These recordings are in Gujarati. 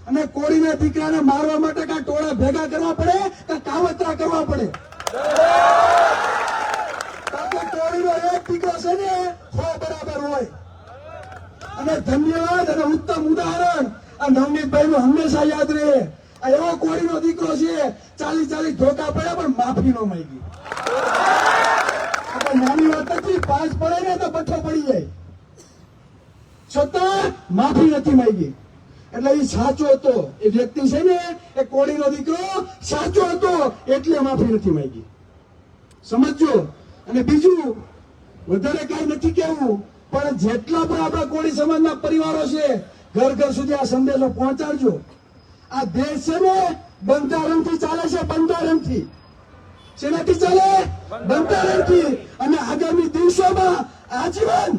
અને કોળીના દીકરાને મારવા માટે કા ટોળા ભેગા કરવા પડે કે કાવતરા કરવા પડે. ટોળીનો એક દીકરો છે ને હો બરાબર હોય. અને ધન્યવાદ અને ઉત્તમ ઉદાહરણ આ નવનીતભાઈ નું હંમેશા યાદ રહે. આ એવો કોળીનો દીકરો છે 40 ધોકા પડ્યા પણ માફી ન માંગી. આપણે નાની વાત નથી, 5 પડે ને તો બઠ્ઠો પડી જાય છતાં માફી નથી માંગી. એટલે એ સાચો હતો, એ વ્યક્તિ છે ને એ કોળીનો દીકરો સાચો હતો એટલે માફી નથી માંગી. સમજો. અને બીજું વધારે કઈ નથી કેવું, પણ જેટલા પણ આપણા કોળી સમાજના પરિવારો છે ઘર ઘર સુધી આ સંદેશો પહોંચાડજો. આ દેશ છે ને બંધારણથી ચાલે છે, બંધારણથી. શેનાથી ચાલે? બંધારણથી. અને આગામી દિવસોમાં આજીવન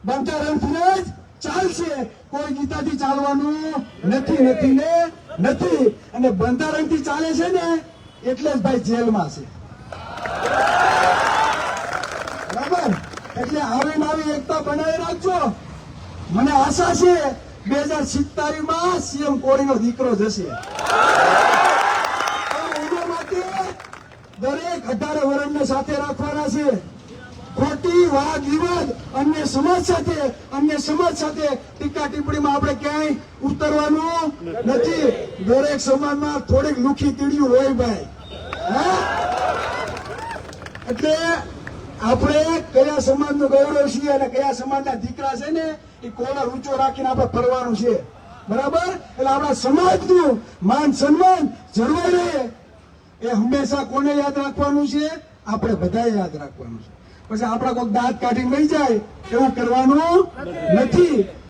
બંધારણથી જ ચાલશે. કોઈ ગીતાથી ચાલવાનું નથી, નથી ને નથી. અને બંધારણથી ચાલે છે ને એટલે જ ભાઈ જેલમાં છે. બરાબર? એટલે આવી એકતા બનાવી રાખજો. મને આશા છે 2047 માં સીએમ કોળીનો દીકરો જશે. એના માટે દરેક 18 વર્ષને સાથે રાખવાના છે. ખોટી વાદ વિવાદ અન્ય સમાજ સાથે ટીકા ટિપ્પણીમાં આપણે ક્યાંય ઉતરવાનું નથી. દરેક સમાજમાં થોડીક લુખી તીડ્યું હોય ભાઈ. એટલે આપણે કયા સમાજનું ગૌરવ છીએ અને કયા સમાજના દીકરા છે ને એ કોલર ઊંચો રાખીને આપણે ફરવાનું છે. બરાબર? એટલે આપણા સમાજનું માન સન્માન જળવાઈ રહે એ હંમેશા કોને યાદ રાખવાનું છે? આપણે બધાએ યાદ રાખવાનું છે. પછી આપણા કોઈ દાંત કાઢી લઈ જાય એવું કરવાનું નથી.